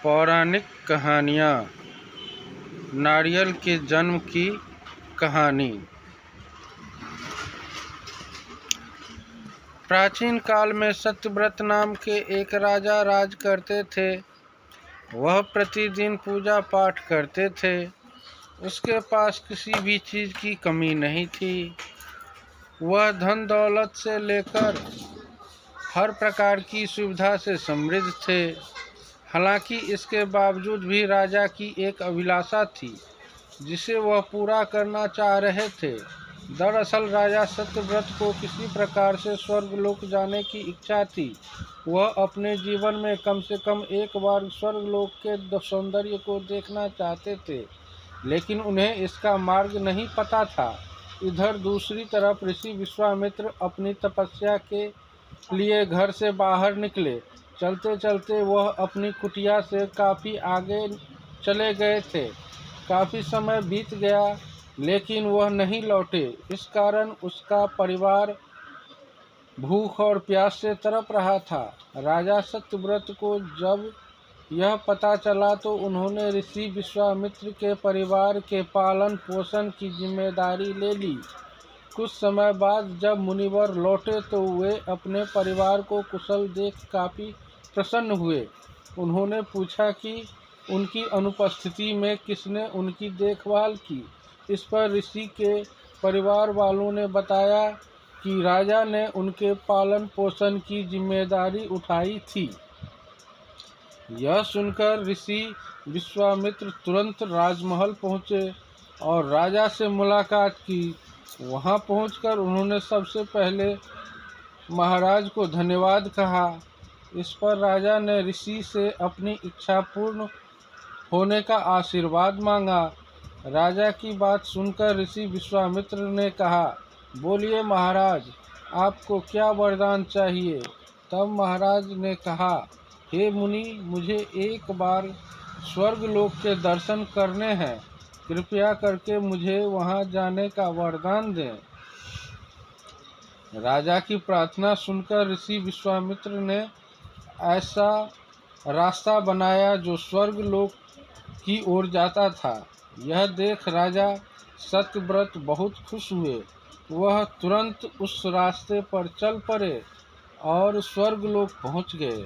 पौराणिक कहानियाँ। नारियल के जन्म की कहानी। प्राचीन काल में सत्यव्रत नाम के एक राजा राज करते थे। वह प्रतिदिन पूजा पाठ करते थे। उसके पास किसी भी चीज़ की कमी नहीं थी। वह धन दौलत से लेकर हर प्रकार की सुविधा से समृद्ध थे। हालांकि इसके बावजूद भी राजा की एक अभिलाषा थी जिसे वह पूरा करना चाह रहे थे। दरअसल राजा सत्यव्रत को किसी प्रकार से स्वर्गलोक जाने की इच्छा थी। वह अपने जीवन में कम से कम एक बार स्वर्गलोक के सौंदर्य को देखना चाहते थे, लेकिन उन्हें इसका मार्ग नहीं पता था। इधर दूसरी तरफ ऋषि विश्वामित्र अपनी तपस्या के लिए घर से बाहर निकले। चलते चलते वह अपनी कुटिया से काफ़ी आगे चले गए थे। काफ़ी समय बीत गया लेकिन वह नहीं लौटे। इस कारण उसका परिवार भूख और प्यास से तड़प रहा था। राजा सत्यव्रत को जब यह पता चला तो उन्होंने ऋषि विश्वामित्र के परिवार के पालन पोषण की जिम्मेदारी ले ली। कुछ समय बाद जब मुनिवर लौटे तो वे अपने परिवार को कुशल देख काफ़ी प्रसन्न हुए। उन्होंने पूछा कि उनकी अनुपस्थिति में किसने उनकी देखभाल की। इस पर ऋषि के परिवार वालों ने बताया कि राजा ने उनके पालन पोषण की जिम्मेदारी उठाई थी। यह सुनकर ऋषि विश्वामित्र तुरंत राजमहल पहुँचे और राजा से मुलाकात की। वहां पहुंचकर उन्होंने सबसे पहले महाराज को धन्यवाद कहा। इस पर राजा ने ऋषि से अपनी इच्छा पूर्ण होने का आशीर्वाद मांगा। राजा की बात सुनकर ऋषि विश्वामित्र ने कहा, बोलिए महाराज, आपको क्या वरदान चाहिए। तब महाराज ने कहा, हे मुनि, मुझे एक बार स्वर्गलोक के दर्शन करने हैं। कृपया करके मुझे वहां जाने का वरदान दें। राजा की प्रार्थना सुनकर ऋषि विश्वामित्र ने ऐसा रास्ता बनाया जो स्वर्गलोक की ओर जाता था। यह देख राजा सत्यव्रत बहुत खुश हुए। वह तुरंत उस रास्ते पर चल पड़े और स्वर्गलोक पहुंच गए।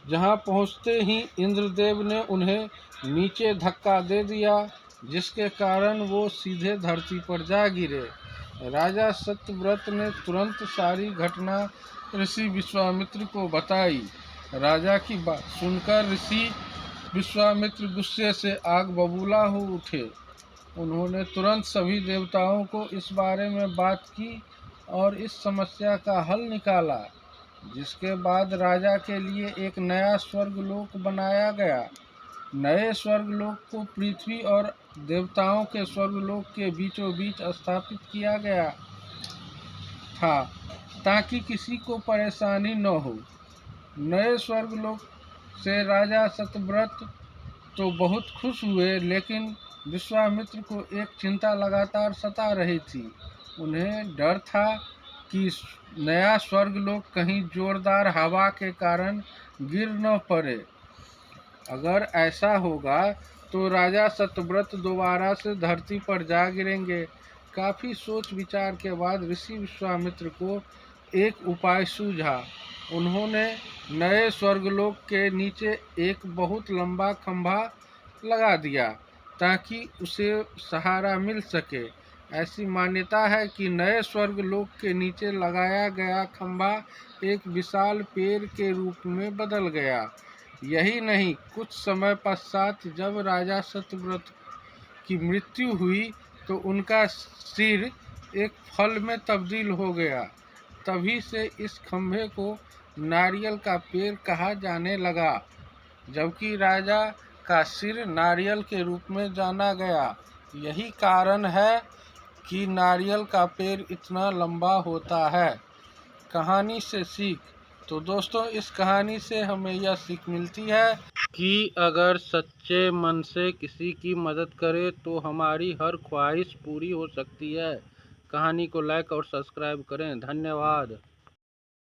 जहां पहुंचते ही इंद्रदेव ने उन्हें नीचे धक्का दे दिया, जिसके कारण वो सीधे धरती पर जा गिरे। राजा सत्यव्रत ने तुरंत सारी घटना ऋषि विश्वामित्र को बताई। राजा की बात सुनकर ऋषि विश्वामित्र गुस्से से आग बबूला हो उठे। उन्होंने तुरंत सभी देवताओं को इस बारे में बात की और इस समस्या का हल निकाला, जिसके बाद राजा के लिए एक नया स्वर्गलोक बनाया गया। नए स्वर्गलोक को पृथ्वी और देवताओं के स्वर्गलोक के बीचों बीच स्थापित किया गया था ताकि किसी को परेशानी न हो। नए स्वर्गलोक से राजा सत्यव्रत तो बहुत खुश हुए, लेकिन विश्वामित्र को एक चिंता लगातार सता रही थी। उन्हें डर था कि नया स्वर्गलोक कहीं जोरदार हवा के कारण गिर न पड़े। अगर ऐसा होगा तो राजा सत्यव्रत दोबारा से धरती पर जा गिरेंगे। काफ़ी सोच विचार के बाद ऋषि विश्वामित्र को एक उपाय सूझा। उन्होंने नए स्वर्गलोक के नीचे एक बहुत लंबा खंभा लगा दिया ताकि उसे सहारा मिल सके। ऐसी मान्यता है कि नए स्वर्गलोक के नीचे लगाया गया खंभा एक विशाल पेड़ के रूप में बदल गया। यही नहीं, कुछ समय पश्चात जब राजा सत्यव्रत की मृत्यु हुई तो उनका सिर एक फल में तब्दील हो गया। तभी से इस खंभे को नारियल का पेड़ कहा जाने लगा, जबकि राजा का सिर नारियल के रूप में जाना गया। यही कारण है कि नारियल का पेड़ इतना लंबा होता है। कहानी से सीख। तो दोस्तों, इस कहानी से हमें यह सीख मिलती है कि अगर सच्चे मन से किसी की मदद करें तो हमारी हर ख्वाहिश पूरी हो सकती है। कहानी को लाइक और सब्सक्राइब करें। धन्यवाद।